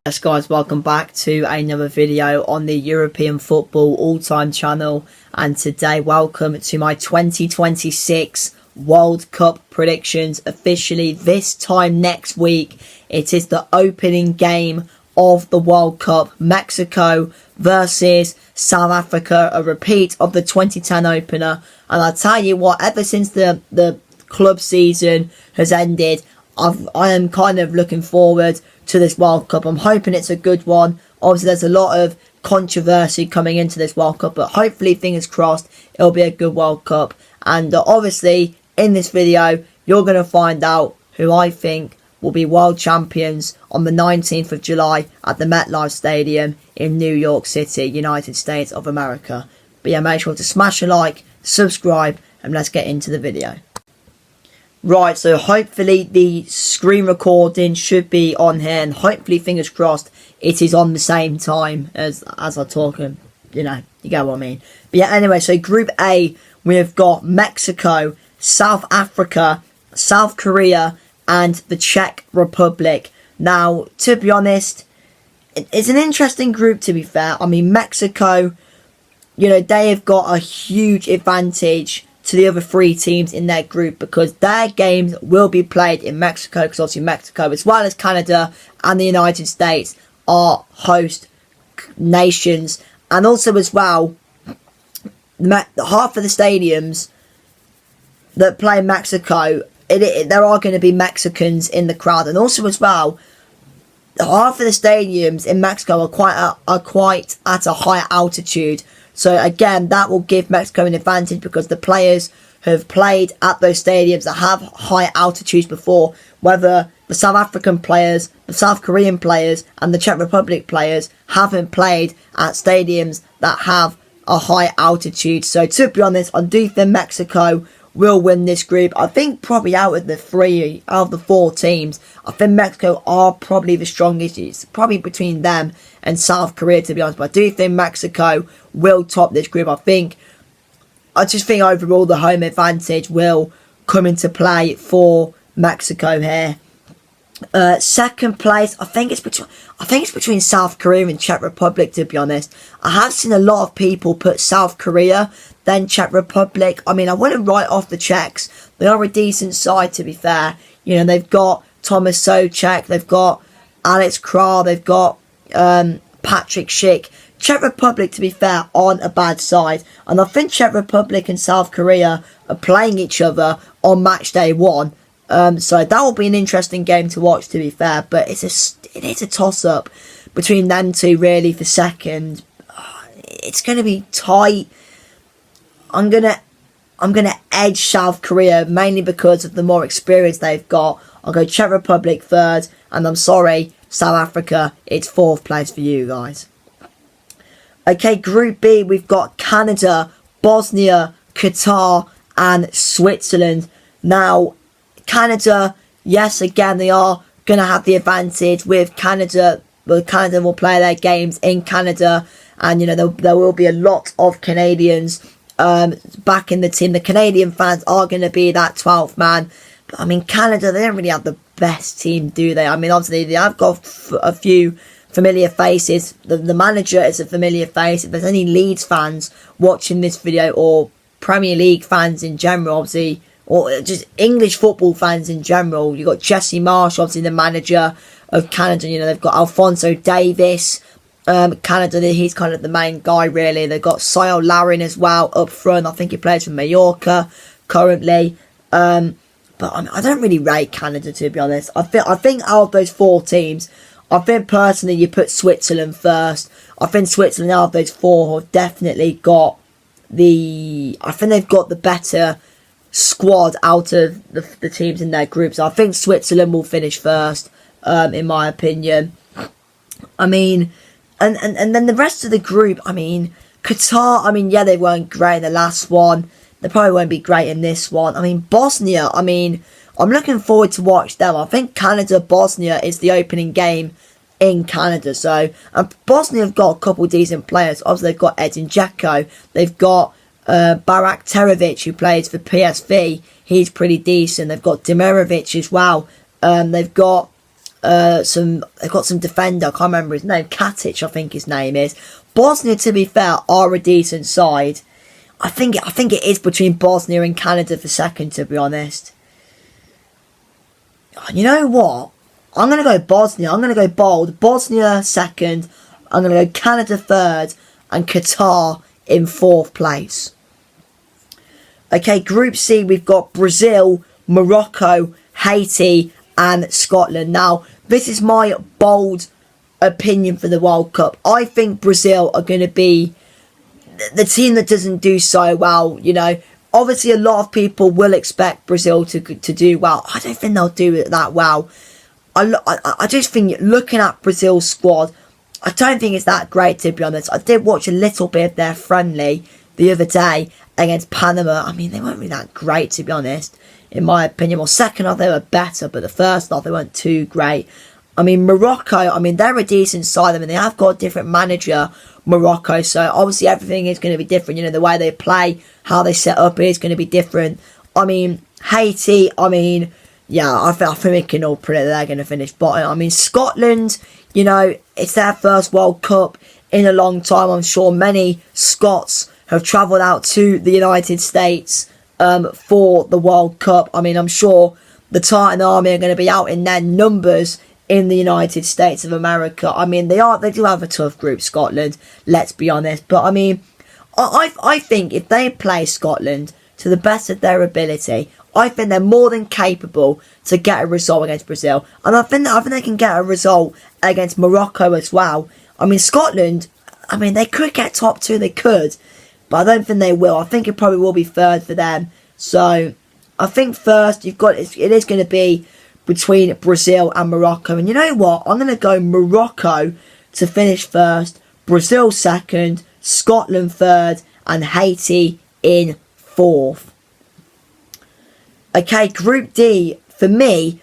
Yes guys, welcome back to another video on the European Football All-Time channel, and today welcome to my 2026 World Cup predictions. Officially this time next week, it is the opening game of the World Cup, Mexico versus South Africa, a repeat of the 2010 opener. And I'll tell you what, ever since the club season has ended, I am kind of looking forward to this World Cup. I'm hoping it's a good one. Obviously there's a lot of controversy coming into this World Cup, but hopefully, fingers crossed, it'll be a good World Cup. And obviously in this video you're going to find out who I think will be world champions on the 19th of July at the MetLife Stadium in New York City, United States of America. But yeah, make sure to smash a like, subscribe, and let's get into the video. Right, so hopefully the screen recording should be on here, and hopefully, fingers crossed, it is on the same time as I'm talking. You know, you get what I mean. But yeah, anyway, so Group A, we've got Mexico, South Africa, South Korea, and the Czech Republic. Now, to be honest, it's an interesting group, to be fair. I mean, Mexico, you know, they have got a huge advantage to the other three teams in their group, because their games will be played in Mexico, because obviously Mexico, as well as Canada and the United States, are host nations. And also as well, half of the stadiums that play in Mexico, there are going to be Mexicans in the crowd. And also as well, half of the stadiums in Mexico are quite at a higher altitude. So again, that will give Mexico an advantage, because the players have played at those stadiums that have high altitudes before. Whether the South African players, the South Korean players, and the Czech Republic players haven't played at stadiums that have a high altitude. So to be honest, I do think Mexico will win this group. I think probably out of the four teams, I think Mexico are probably the strongest. It's probably between them and South Korea, to be honest. But I do think Mexico will top this group. I just think overall the home advantage will come into play for Mexico here. Second place, I think it's between South Korea and Czech Republic, to be honest. I have seen a lot of people put South Korea, then Czech Republic. I mean, I wouldn't write off the Czechs. They are a decent side, to be fair. You know, they've got Thomas Souček, they've got Alex Král, they've got Patrick Schick. Czech Republic, to be fair, aren't a bad side. And I think Czech Republic and South Korea are playing each other on match day 1. So that will be an interesting game to watch, to be fair. But it is a toss-up between them two, really, for second. It's going to be tight. I'm gonna edge South Korea, mainly because of the more experience they've got. I'll go Czech Republic third, and I'm sorry, South Africa, it's fourth place for you guys. Okay, Group B, we've got Canada, Bosnia, Qatar, and Switzerland. Now, Canada, yes, again, they are going to have the advantage with Canada. Well, Canada will play their games in Canada, and, you know, there will be a lot of Canadians back in the team. The Canadian fans are going to be that 12th man. But, I mean, Canada, they don't really have the best team, do they? I mean, obviously, they have got a few familiar faces. The manager is a familiar face. If there's any Leeds fans watching this video, or Premier League fans in general, obviously, or just English football fans in general, you've got Jesse Marsch, obviously the manager of Canada. You know, they've got Alphonso Davies. Canada, he's kind of the main guy, really. They've got Cyle Larin as well up front. I think he plays for Mallorca currently. But I don't really rate Canada, to be honest. I think out of those four teams, I think personally you put Switzerland first. I think Switzerland out of those four have definitely got I think they've got the better squad out of the teams in their groups. I think Switzerland will finish first, in my opinion. I mean, and then the rest of the group, I mean, Qatar, I mean, yeah, they weren't great in the last one. They probably won't be great in this one. I mean, Bosnia, I mean, I'm looking forward to watch them. I think Canada-Bosnia is the opening game in Canada. So, Bosnia have got a couple decent players. Obviously, they've got Edin Dzeko. They've got Barak Terovic, who plays for PSV. He's pretty decent. They've got Demirovic as well. They've got they've got some defender, I can't remember his name, Katic I think his name is. Bosnia, to be fair, are a decent side. I think it is between Bosnia and Canada for second, to be honest. You know what? I'm going to go Bosnia. I'm going to go bold. Bosnia second. I'm going to go Canada third. And Qatar in fourth place. Okay, Group C, we've got Brazil, Morocco, Haiti and Scotland. Now, this is my bold opinion for the World Cup. I think Brazil are going to be the team that doesn't do so well, you know. Obviously, a lot of people will expect Brazil to do well. I don't think they'll do it that well. I just think, looking at Brazil's squad, I don't think it's that great, to be honest. I did watch a little bit of their friendly the other day against Panama. I mean, they weren't really that great, to be honest, in my opinion. Well, second half they were better, but the first half they weren't too great. I mean, Morocco, I mean, they're a decent side. I mean, they have got a different manager, Morocco, so obviously everything is going to be different. You know, the way they play, how they set up is going to be different. I mean, Haiti, I mean, yeah, I think we can all predict they're going to finish bottom. I mean, Scotland, you know, it's their first World Cup in a long time. I'm sure many Scots have travelled out to the United States for the World Cup. I mean, I'm sure the Titan Army are going to be out in their numbers in the United States of America. I mean, they do have a tough group, Scotland, let's be honest. But I mean, I think if they play Scotland to the best of their ability, I think they're more than capable to get a result against Brazil. And I think they can get a result against Morocco as well. I mean, Scotland, I mean, they could get top two, they could. But I don't think they will. I think it probably will be third for them. So, I think first, it is going to be between Brazil and Morocco. And you know what? I'm going to go Morocco to finish first, Brazil second, Scotland third, and Haiti in fourth. Okay, Group D, for me,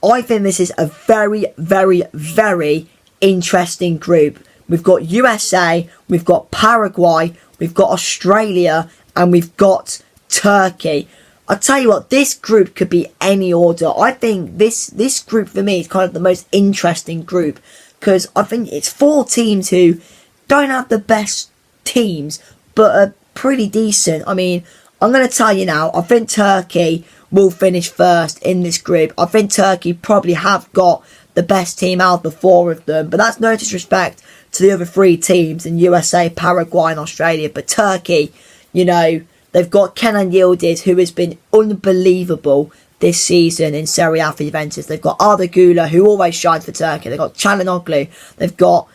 I think this is a very, very, very interesting group. We've got USA, we've got Paraguay, we've got Australia, and we've got Turkey. I'll tell you what, this group could be any order. I think this group for me is kind of the most interesting group, because I think it's four teams who don't have the best teams, but are pretty decent. I mean, I'm going to tell you now, I think Turkey will finish first in this group. I think Turkey probably have got the best team out of the four of them, but that's no disrespect to the other three teams in USA, Paraguay and Australia. But Turkey, you know, they've got Kenan Yildiz, who has been unbelievable this season in Serie A for Juventus. They've got Arda Güler, who always shines for Turkey. They've got Çalhanoğlu. They've got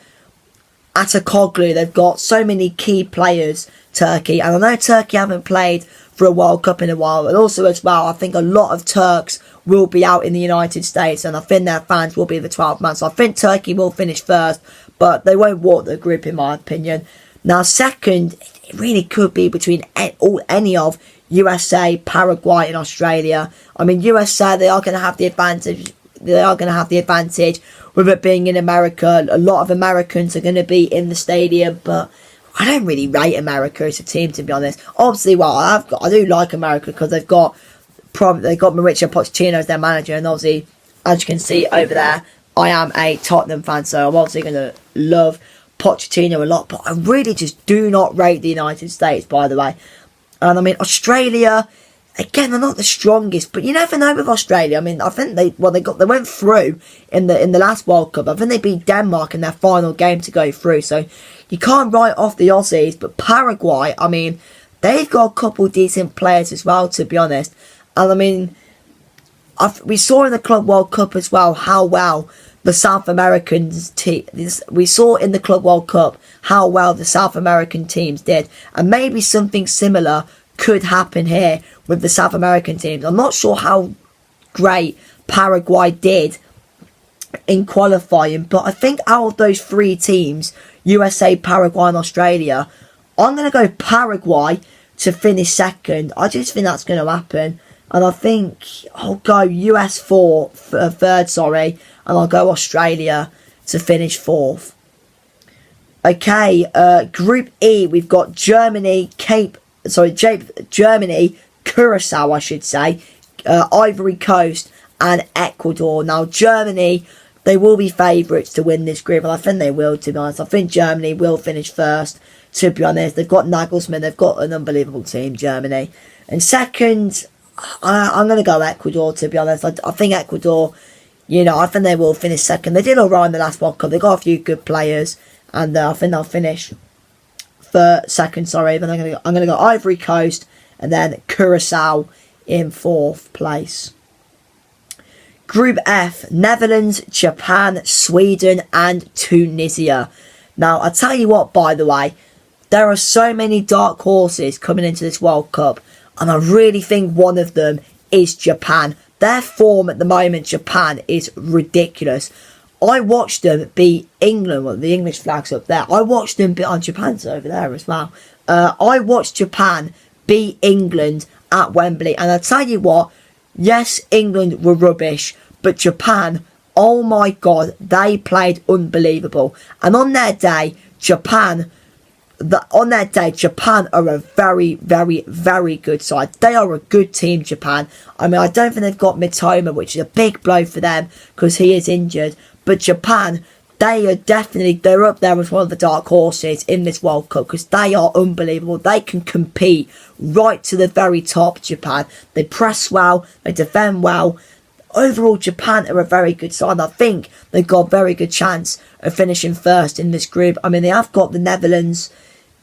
Atakoglu. They've got so many key players, Turkey. And I know Turkey haven't played for a World Cup in a while. But also as well, I think a lot of Turks will be out in the United States. And I think their fans will be the 12 months. So I think Turkey will finish first. But they won't walk the group, in my opinion. Now, second, it really could be between any of USA, Paraguay and Australia. I mean, USA, they are going to have the advantage. They are going to have the advantage with it being in America. A lot of Americans are going to be in the stadium, but I don't really rate America as a team, to be honest. Obviously, well, I do like America because they've got Mauricio Pochettino as their manager, and obviously, as you can see over there, I am a Tottenham fan, so I'm obviously going to love Pochettino a lot, but I really just do not rate the United States, by the way. And I mean, Australia, again, they're not the strongest, but you never know with Australia. I mean, I think they went through in the last World Cup. I think they beat Denmark in their final game to go through, so you can't write off the Aussies. But Paraguay, I mean, they've got a couple decent players as well, to be honest. And I mean, we saw in the Club World Cup as well how well the South Americans we saw in the Club World Cup how well the South American teams did, and maybe something similar could happen here with the South American teams. I'm not sure how great Paraguay did in qualifying, but I think out of those three teams, USA, Paraguay and Australia, I'm going to go Paraguay to finish second. I just think that's going to happen. And I think I'll go US third, and I'll go Australia to finish fourth. Okay, Group E, we've got Germany, Curacao, I should say, Ivory Coast and Ecuador. Now, Germany, they will be favourites to win this group, and I think they will, to be honest. I think Germany will finish first, to be honest. They've got Nagelsmann, they've got an unbelievable team, Germany. And second, I'm going to go Ecuador, to be honest. I think Ecuador, I think they will finish second. They did alright in the last World Cup. They got a few good players, and I think they'll finish second. Then I'm going to go Ivory Coast, and then Curacao in fourth place. Group F: Netherlands, Japan, Sweden, and Tunisia. Now, I tell you what, by the way, there are so many dark horses coming into this World Cup, and I really think one of them is Japan. Their form at the moment, Japan, is ridiculous. I watched them beat England. Well, the English flag's up there. I watched them beat... Japan's over there as well. I watched Japan beat England at Wembley. And I tell you what, yes, England were rubbish, but Japan, oh my God, they played unbelievable. And on their day, Japan are a very, very, very good side. They are a good team, Japan. I mean, I don't think they've got Mitoma, which is a big blow for them because he is injured. But Japan, they're up there as one of the dark horses in this World Cup because they are unbelievable. They can compete right to the very top, Japan. They press well, they defend well. Overall, Japan are a very good side. I think they've got a very good chance of finishing first in this group. I mean, they have got the Netherlands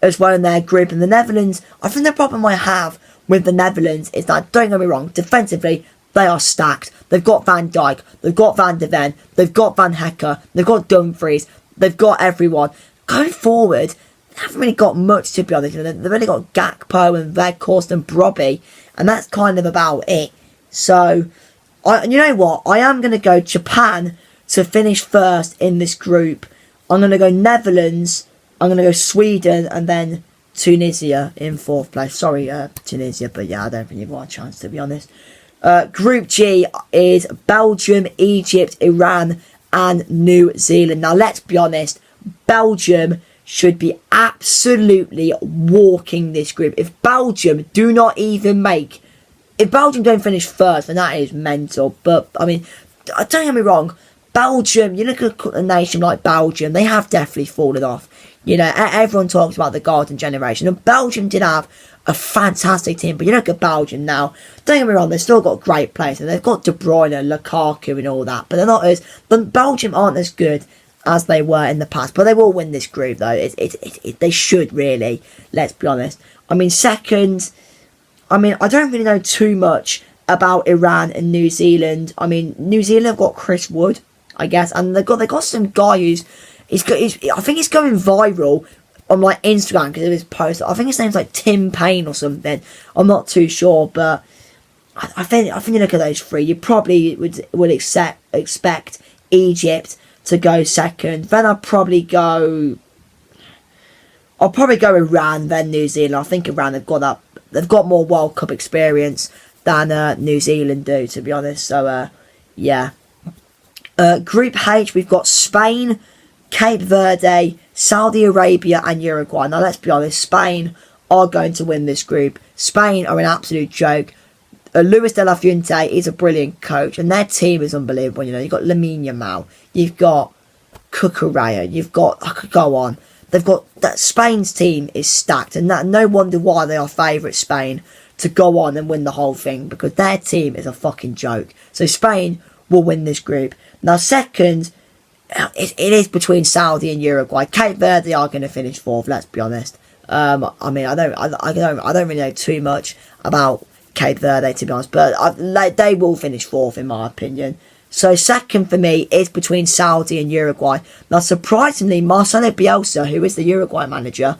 as well in their group. And the Netherlands, I think the problem I have with the Netherlands is that, don't get me wrong, defensively, they are stacked. They've got Van Dijk, they've got Van de Ven, they've got Van Hecker, they've got Dumfries, they've got everyone. Going forward, they haven't really got much, to be honest. They've only got Gakpo and Weghorst and Brobbey, and that's kind of about it. So, you know what? I am going to go Japan to finish first in this group. I'm going to go Netherlands, I'm going to go Sweden, and then Tunisia in fourth place. Sorry, Tunisia, but yeah, I don't think you've got a chance, to be honest. Group G is Belgium, Egypt, Iran, and New Zealand. Now, let's be honest, Belgium should be absolutely walking this group. If Belgium don't finish first, then that is mental. But, I mean, don't get me wrong, Belgium, you look at a nation like Belgium, they have definitely fallen off. Everyone talks about the golden generation, and Belgium did have a fantastic team, but you look at Belgium now, don't get me wrong, they've still got great players, and they've got De Bruyne, Lukaku and all that, but Belgium aren't as good as they were in the past, but they will win this group though. They should really, let's be honest. I mean, second, I don't really know too much about Iran and New Zealand. I mean, New Zealand have got Chris Wood, I guess, and they got some guy I think he's going viral on like Instagram because of his post. I think his name's like Tim Payne or something. I'm not too sure, but I think you look at those three, you probably would expect Egypt to go second. Then I'll probably go Iran, then New Zealand. I think Iran they've got more World Cup experience than New Zealand do, to be honest. So yeah. Group H, we've got Spain, Cape Verde, Saudi Arabia and Uruguay. Now, let's be honest, Spain are going to win this group. Spain are an absolute joke. Luis de la Fuente is a brilliant coach, and their team is unbelievable. You've got Lamine Yamal, you've got Cucurella, I could go on. They've got that. Spain's team is stacked, and no wonder why they are favourite Spain to go on and win the whole thing, because their team is a fucking joke. So Spain will win this group. Now, second, it is between Saudi and Uruguay. Cape Verde are going to finish fourth. Let's be honest. I don't really know too much about Cape Verde, to be honest, but they will finish fourth in my opinion. So second for me is between Saudi and Uruguay. Now, surprisingly, Marcelo Bielsa, who is the Uruguay manager,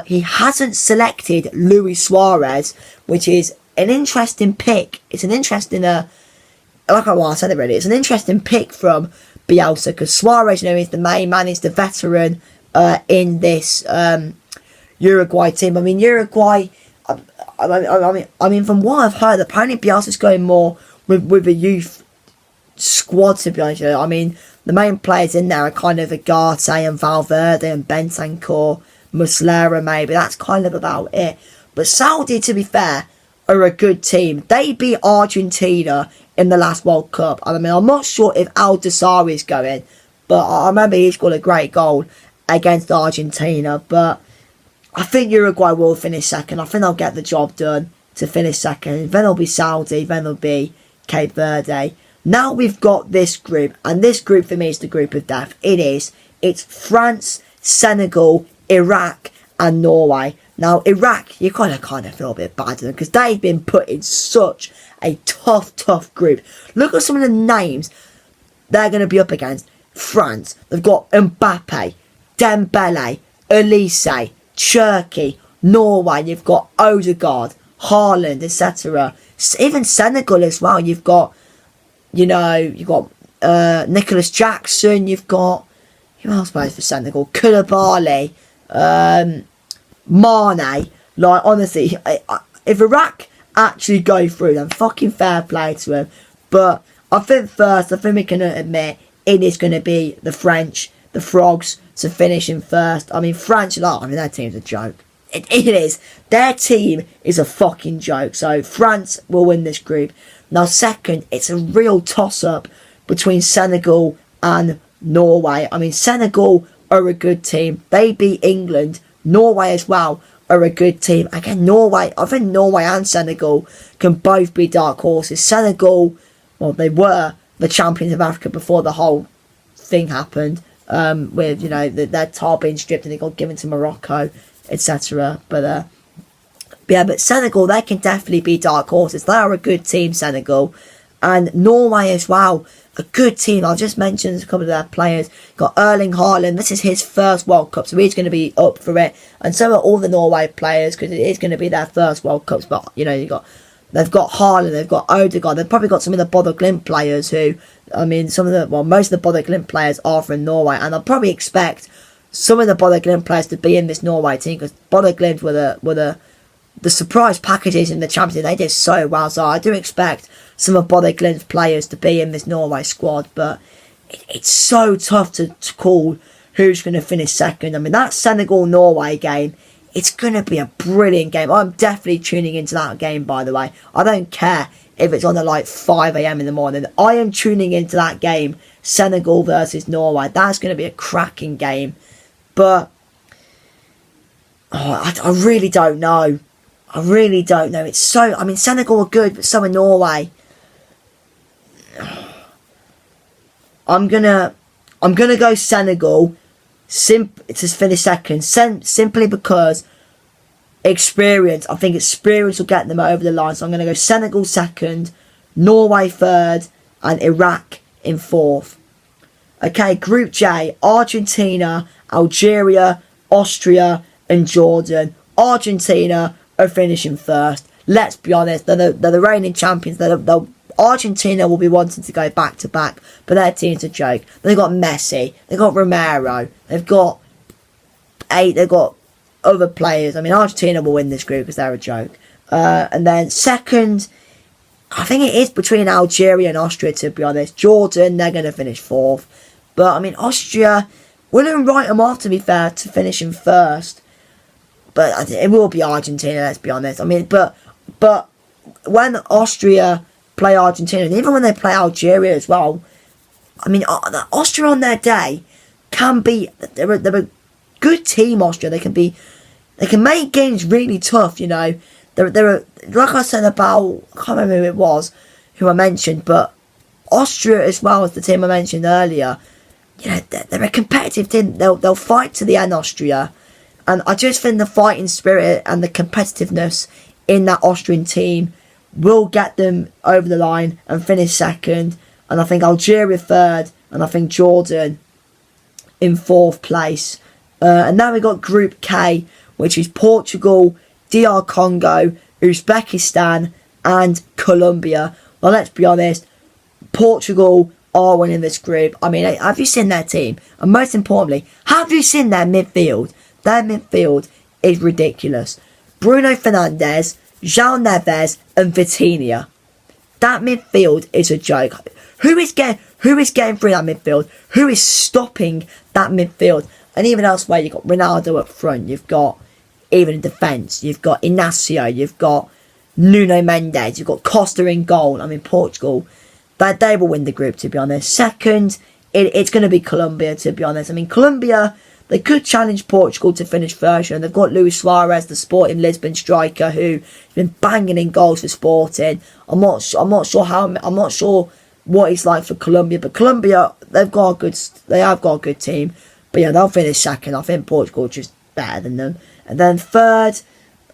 he hasn't selected Luis Suarez, which is an interesting pick. It's an interesting, I said it already. It's an interesting pick from Bielsa, because Suarez, is the main man, he's the veteran in this Uruguay team. I mean, Uruguay, I mean, from what I've heard, apparently Bielsa's going more with a youth squad, to be honest. I mean, the main players in there are kind of Agate and Valverde and Bentancur, Muslera maybe. That's kind of about it. But Saudi, to be fair, are a good team. They beat Argentina in the last World Cup. I mean, I'm not sure if Al Dassari is going, but I remember he scored a great goal against Argentina. But I think Uruguay will finish second. I think they'll get the job done to finish second. Then it'll be Saudi, then it'll be Cape Verde. Now we've got this group, and this group for me is the group of death. It's France, Senegal, Iraq, and Norway. Now, Iraq, you kind of feel a bit bad for them because they've been put in such a tough group. Look at some of the names they're going to be up against. France, they've got Mbappe, Dembele, Elise, Turkey, Norway, you've got Odegaard, Haaland, etc. Even Senegal as well, you've got Nicholas Jackson, you've got, who else plays for Senegal? Koulibaly, Mane. Like, honestly, if Iraq actually go through, then fucking fair play to them. But I think we can admit it is going to be the French, the Frogs, to finish in first. I mean, their team's a joke. It is. Their team is a fucking joke. So France will win this group. Now, second, it's a real toss-up between Senegal and Norway. I mean, Senegal are a good team. They beat England. Norway as well are a good team. Again, I think Norway and Senegal can both be dark horses. Senegal, well, they were the champions of Africa before the whole thing happened. With, their tar being stripped and it got given to Morocco, etc. But Senegal, they can definitely be dark horses. They are a good team, Senegal. And Norway as well, a good team. I've just mentioned a couple of their players. Got Erling Haaland. This is his first World Cup, so he's going to be up for it. And so are all the Norway players, because it is going to be their first World Cups. But, they've got Haaland, they've got Odegaard. They've probably got some of the Bodo Glimt players who, most of the Bodo Glimt players are from Norway. And I'll probably expect some of the Bodo Glimt players to be in this Norway team, because Bodo Glimt were the surprise packages in the Champions League. They did so well, so I do expect some of Bodo Glimt's players to be in this Norway squad. But it's so tough to call who's going to finish second. I mean, that Senegal-Norway game, it's going to be a brilliant game. I'm definitely tuning into that game, by the way. I don't care if it's on at 5 a.m. in the morning. I am tuning into that game, Senegal versus Norway. That's going to be a cracking game. But I really don't know. It's Senegal are good, but so are Norway. I'm gonna go Senegal to finish second, simply because experience. I think experience will get them over the line. So I'm gonna go Senegal second, Norway third, and Iraq in fourth. Okay, Group J: Argentina, Algeria, Austria, and Jordan. Argentina are finishing first. Let's be honest, they're the reigning champions. Argentina will be wanting to go back to back, but their team's a joke. They've got Messi, they've got Romero, they've got other players. I mean, Argentina will win this group because they're a joke. And then second, I think it is between Algeria and Austria, to be honest. Jordan, they're going to finish fourth. But, I mean, Austria, wouldn't write them off, to be fair, to finish in first. But it will be Argentina, let's be honest. I mean, but when Austria play Argentina, and even when they play Algeria as well, I mean, Austria on their day can be, they're a good team, Austria. They can make games really tough, They're like I said about, I can't remember who it was, who I mentioned, but Austria as well as the team I mentioned earlier, they're a competitive team. They'll fight to the end, Austria. And I just think the fighting spirit and the competitiveness in that Austrian team will get them over the line and finish second. And I think Algeria third, and I think Jordan in fourth place. And now we've got Group K, which is Portugal, DR Congo, Uzbekistan, and Colombia. Well, let's be honest, Portugal are winning this group. I mean, have you seen their team? And most importantly, have you seen their midfield? Their midfield is ridiculous. Bruno Fernandes, João Neves, and Vitinha. That midfield is a joke. Who is getting through that midfield? Who is stopping that midfield? And even elsewhere, you've got Ronaldo up front. You've got, even in defence, you've got Inacio. You've got Nuno Mendes. You've got Costa in goal. I mean, Portugal, they will win the group, to be honest. Second, it's going to be Colombia, to be honest. I mean, Colombia, they could challenge Portugal to finish first. They've got Luis Suarez, the Sporting Lisbon striker, who's been banging in goals for Sporting. I'm not sure what it's like for Colombia, but Colombia, they have got a good team. But yeah, they'll finish second. I think Portugal just better than them. And then third,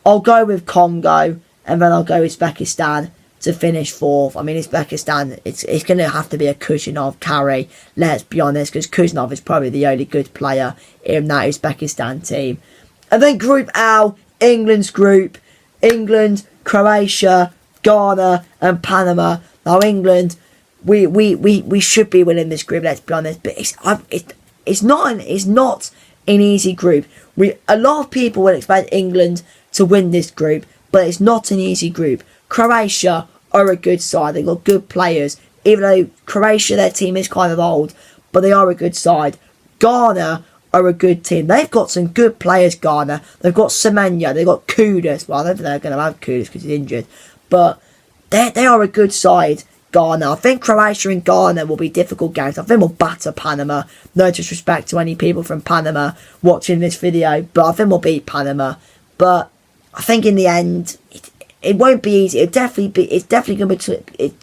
I'll go with Congo, and then I'll go with Uzbekistan to finish fourth. I mean, Uzbekistan, it's going to have to be a Kuznetsov carry, let's be honest, because Kuznetsov is probably the only good player in that Uzbekistan team. And then Group L, England's group, England, Croatia, Ghana and Panama. Now England, we should be winning this group, let's be honest, but it's not an easy group. A lot of people will expect England to win this group, but it's not an easy group. Croatia are a good side. They've got good players. Even though Croatia, their team is kind of old, but they are a good side. Ghana are a good team. They've got some good players, Ghana. They've got Semenya. They've got Kudus. Well, I don't think they're going to have Kudus because he's injured. But they are a good side, Ghana. I think Croatia and Ghana will be difficult games. I think we'll batter Panama. No disrespect to any people from Panama watching this video, but I think we'll beat Panama. But I think in the end, it won't be easy. It's definitely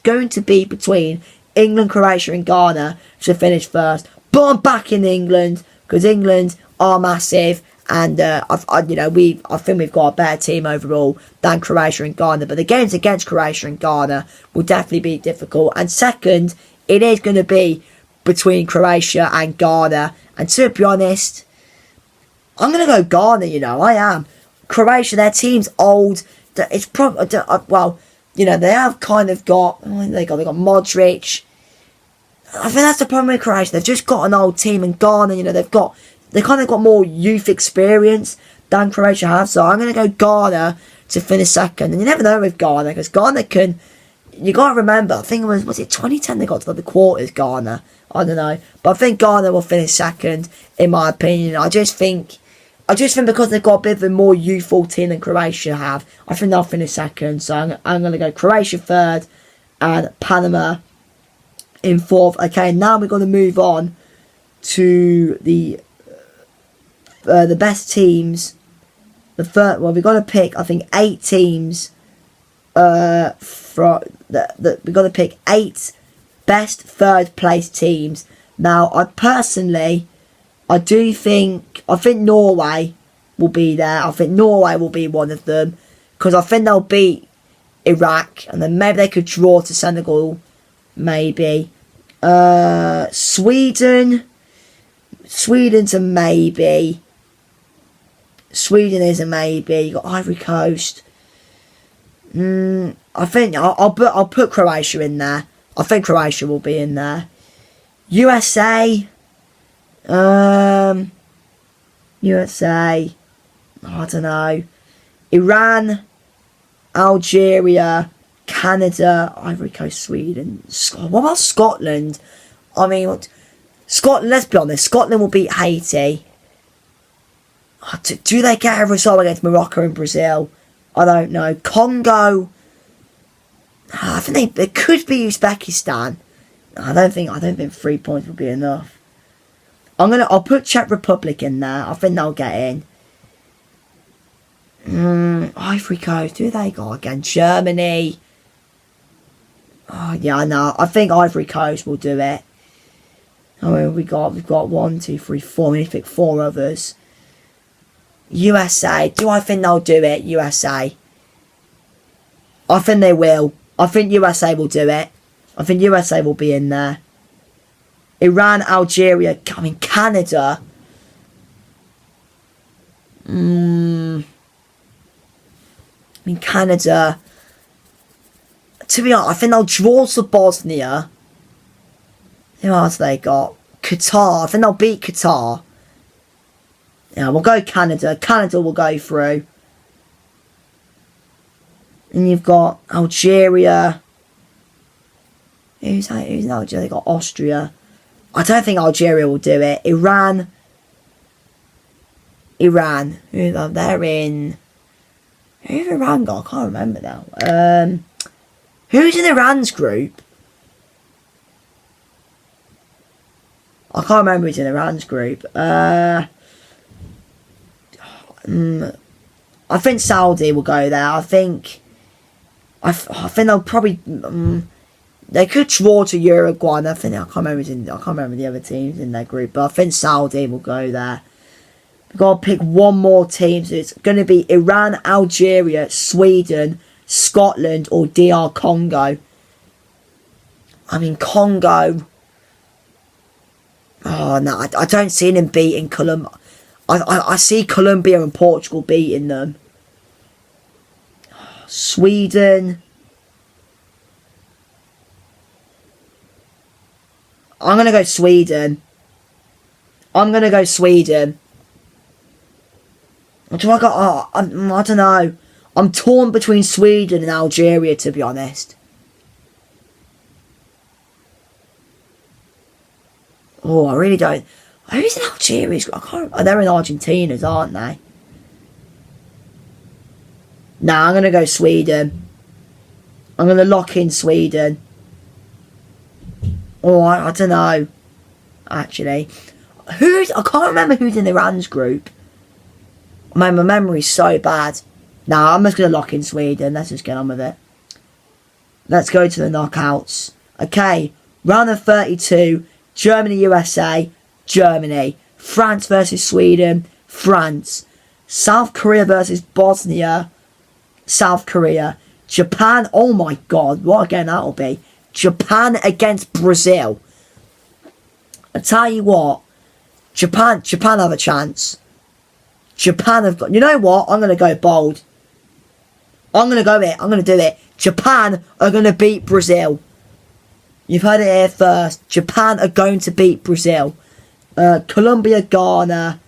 going to be between England, Croatia, and Ghana to finish first. But I'm back in England because England are massive, and I think we've got a better team overall than Croatia and Ghana. But the games against Croatia and Ghana will definitely be difficult. And second, it is going to be between Croatia and Ghana. And to be honest, I'm going to go Ghana. I am. Croatia, their team's old. It's probably they have kind of got they got Modric. I think that's the problem with Croatia. They've just got an old team, and Ghana, they kind of got more youth experience than Croatia have. So I'm going to go Ghana to finish second. And you never know with Ghana, because Ghana can. You got to remember, I think was it 2010 they got to the quarters. Ghana, I don't know, but I think Ghana will finish second in my opinion. I just think because they've got a bit of a more youthful team than Croatia have, I think they'll finish second. So I'm going to go Croatia third and Panama in fourth. Okay, now we're going to move on to the best teams. We've got to pick, I think, 8 teams. We've got to pick 8 best third place teams. Now, I think Norway will be there. I think Norway will be one of them, because I think they'll beat Iraq, and then maybe they could draw to Senegal. Maybe Sweden's a maybe. Sweden is a maybe. You got Ivory Coast. I think I'll put Croatia in there. I think Croatia will be in there. USA. USA, I don't know. Iran, Algeria, Canada, Ivory Coast, Sweden. What about Scotland? I mean, Scotland, let's be honest, Scotland will beat Haiti. Do they get a result against Morocco and Brazil? I don't know. Congo, I think they could be Uzbekistan. I don't think 3 points will be enough. I'll put Czech Republic in there. I think they'll get in. Ivory Coast, who they got again? Germany. Oh yeah, I know. I think Ivory Coast will do it. I mean, we've got 1, 2, 3, 4. We need to pick 4 others. USA. Do I think they'll do it? USA. I think they will. I think USA will do it. I think USA will be in there. Iran, Algeria, I mean Canada. I mean Canada. To be honest, I think they'll draw to Bosnia. Who else they got? Qatar. I think they'll beat Qatar. Yeah, we'll go Canada. Canada will go through. And you've got Algeria. Who's in Algeria? They got Austria. I don't think Algeria will do it. Iran. They're in. Who's Iran got? I can't remember now. Who's in Iran's group? I can't remember who's in Iran's group. I think Saudi will go there. I think they'll probably they could draw to Uruguay. I can't remember the other teams in their group, but I think Saudi will go there. We've got to pick one more team. So it's going to be Iran, Algeria, Sweden, Scotland, or DR Congo. I mean, Congo. Oh no, I don't see them beating Colombia. I see Colombia and Portugal beating them. Sweden. I'm going to go Sweden. Do I got? I don't know. I'm torn between Sweden and Algeria, to be honest. Oh, I really don't. Who's in Algeria? I can't. Oh, they're in Argentina's, aren't they? Nah, I'm gonna go Sweden. I'm gonna lock in Sweden. Oh, I don't know. Actually, I can't remember who's in Iran's group. My memory's so bad. Nah, I'm just going to lock in Sweden. Let's just get on with it. Let's go to the knockouts. Okay, round of 32. Germany, USA, Germany. France versus Sweden, France. South Korea versus Bosnia, South Korea. Japan, oh my god, what a game that'll be. Japan against Brazil. I tell you what, Japan have a chance. Japan have got... You know what? I'm going to go bold. I'm going to do it. Japan are going to beat Brazil. You've heard it here first. Japan are going to beat Brazil. Colombia, Ghana.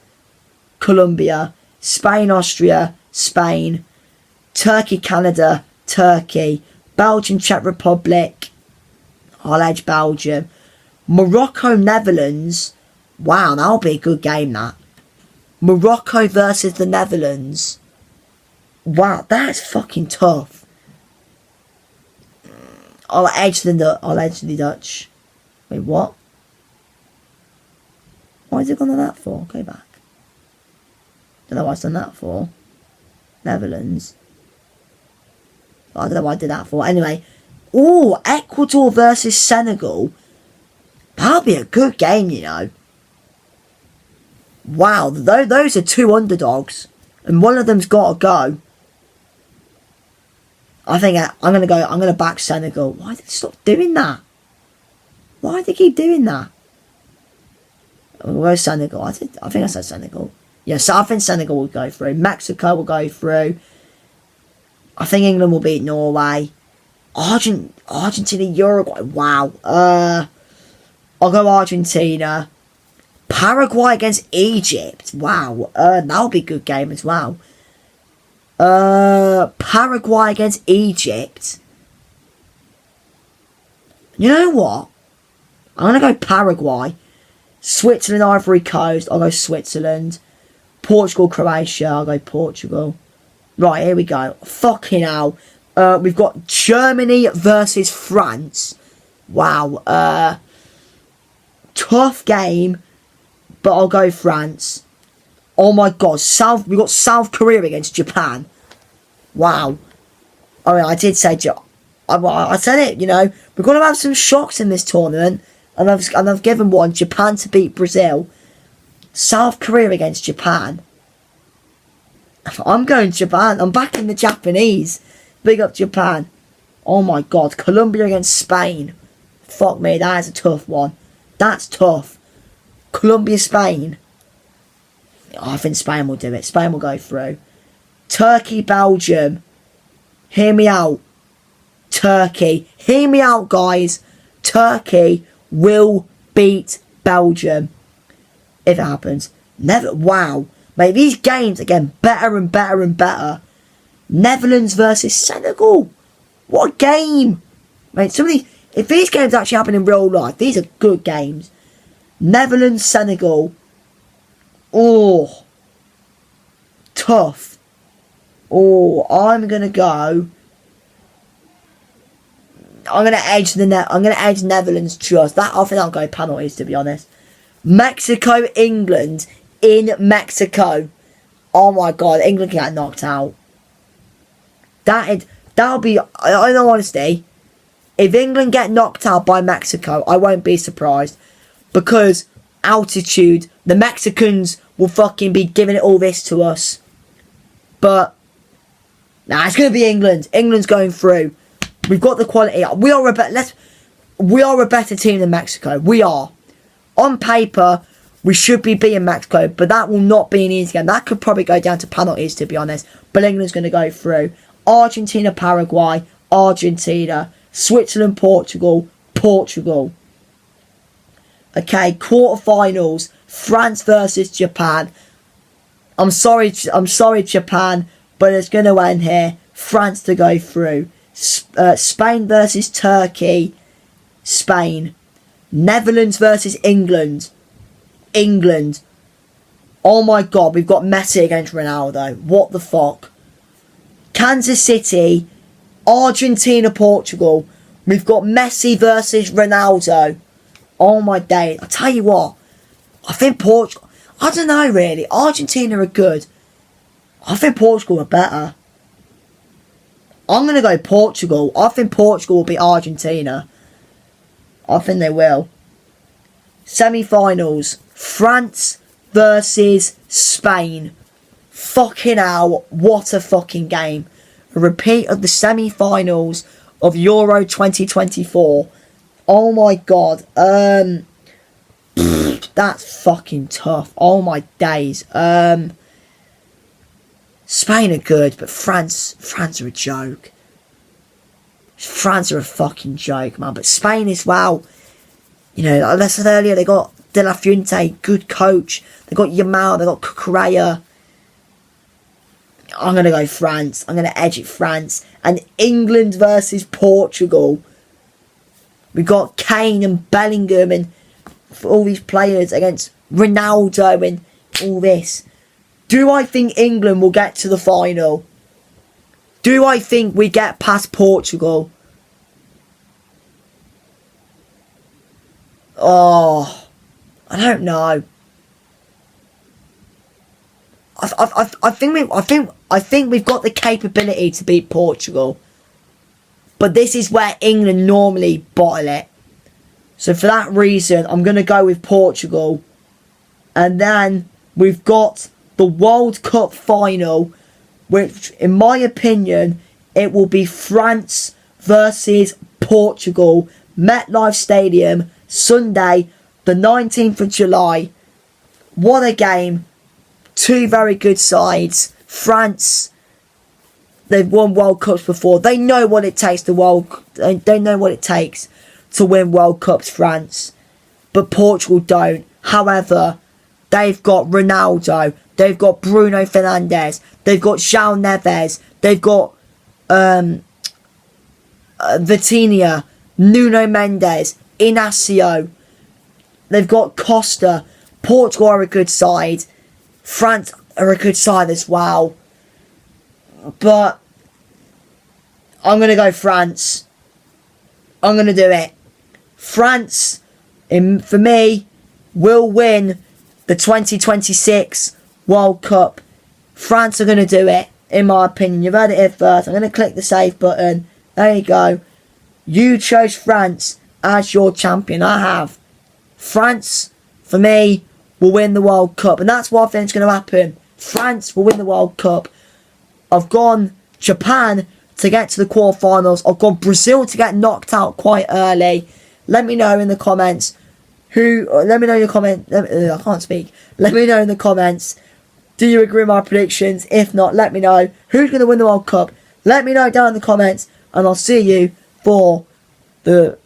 Colombia. Spain, Austria. Spain. Turkey, Canada. Turkey. Belgium, Czech Republic. I'll edge Belgium. Morocco, Netherlands. Wow, that'll be a good game, that. Morocco versus the Netherlands. Wow, that's fucking tough. I'll edge the Dutch. Wait, what? Why is it gone to that for? Go back. Don't know what I've done that for. Netherlands. I don't know what I did that for. Anyway. Oh, Ecuador versus Senegal. That'll be a good game, you know. Wow, those are two underdogs. And one of them's got to go. I think I'm going to back Senegal. Why did they stop doing that? Why do they keep doing that? Where's Senegal? I think I said Senegal. Yeah, so I think Senegal will go through. Mexico will go through. I think England will beat Norway. Argentina, Uruguay. Wow. I'll go Argentina. Paraguay against Egypt. Wow. That'll be a good game as well. Paraguay against Egypt. You know what? I'm going to go Paraguay. Switzerland, Ivory Coast. I'll go Switzerland. Portugal, Croatia. I'll go Portugal. Right, here we go. Fucking hell. We've got Germany versus France. Wow. Tough game. But I'll go France. Oh my god. We've got South Korea against Japan. Wow. I mean, I did say... I said it, you know. We're going to have some shocks in this tournament. And I've given one. Japan to beat Brazil. South Korea against Japan. I'm going Japan. I'm backing the Japanese. Big up Japan. Oh my god. Colombia against Spain. Fuck me. That is a tough one. That's tough. Colombia, Spain. Oh, I think Spain will do it. Spain will go through. Turkey, Belgium. Hear me out. Turkey. Hear me out, guys. Turkey will beat Belgium. If it happens. Never. Wow. Mate, these games are getting better and better and better. Netherlands versus Senegal. What a game. Mate, if these games actually happen in real life, these are good games. Netherlands, Senegal. Oh. Tough. Oh, I'm gonna go. I'm gonna edge Netherlands just that. I think I'll go penalties, to be honest. Mexico, England in Mexico. Oh my god, England can get knocked out. That'll be. In all honesty, if England get knocked out by Mexico, I won't be surprised, because altitude, the Mexicans will fucking be giving it all this to us. But nah, it's gonna be England. England's going through. We've got the quality. We are a better team than Mexico. We are. On paper, we should be beating Mexico, but that will not be an easy game. That could probably go down to penalties, to be honest. But England's going to go through. Argentina, Paraguay, Argentina, Switzerland, Portugal, Portugal. Okay, quarterfinals. France versus Japan. I'm sorry, Japan, but it's going to end here. France to go through. Spain versus Turkey. Spain. Netherlands versus England. England. Oh my god, we've got Messi against Ronaldo. What the fuck? Kansas City. Argentina, Portugal. We've got Messi versus Ronaldo. Oh my days. I tell you what. I think Portugal. I don't know really. Argentina are good. I think Portugal are better. I'm going to go Portugal. I think Portugal will beat Argentina. I think they will. Semi-finals. France versus Spain. Fucking hell. What a fucking game. A repeat of the semi-finals of Euro 2024. Oh my god. That's fucking tough. Oh my days. Spain are good, but France are a joke. France are a fucking joke, man. But Spain as well. You know, like I said earlier, they got De La Fuente, good coach. They got Yamal, they got Cucurella. I'm going to go France. I'm going to edge it France. And England versus Portugal. We got Kane and Bellingham and all these players against Ronaldo and all this. Do I think England will get to the final? Do I think we get past Portugal? Oh, I don't know. I think we've got the capability to beat Portugal. But this is where England normally bottle it. So for that reason, I'm going to go with Portugal. And then we've got the World Cup final, which in my opinion, it will be France versus Portugal. MetLife Stadium, Sunday, the 19th of July. What a game. Two very good sides. France, they've won World Cups before. They know what it takes to they know what it takes to win World Cups, France. But Portugal don't. However, they've got Ronaldo. They've got Bruno Fernandes. They've got João Neves. They've got Vitinha, Nuno Mendes, Inacio. They've got Costa. Portugal are a good side. France are a good side as well. But I'm going to go France. I'm going to do it. France, for me, will win the 2026 World Cup. France are going to do it, in my opinion. You've heard it here first. I'm going to click the save button. There you go. You chose France as your champion. I have. France, for me, will win the World Cup. And that's what I think is going to happen. France will win the World Cup. I've gone Japan to get to the quarterfinals. I've gone Brazil to get knocked out quite early. Let me know in the comments let me know in your comment. I can't speak. Let me know in the comments. Do you agree with my predictions? If not, let me know. Who's going to win the World Cup? Let me know down in the comments. And I'll see you for the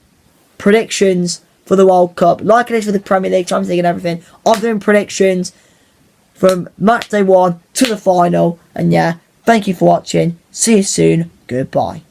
predictions for the World Cup. Like it is for the Premier League, Champions League and everything. I'm doing predictions from match day 1 to the final. And yeah, thank you for watching. See you soon. Goodbye.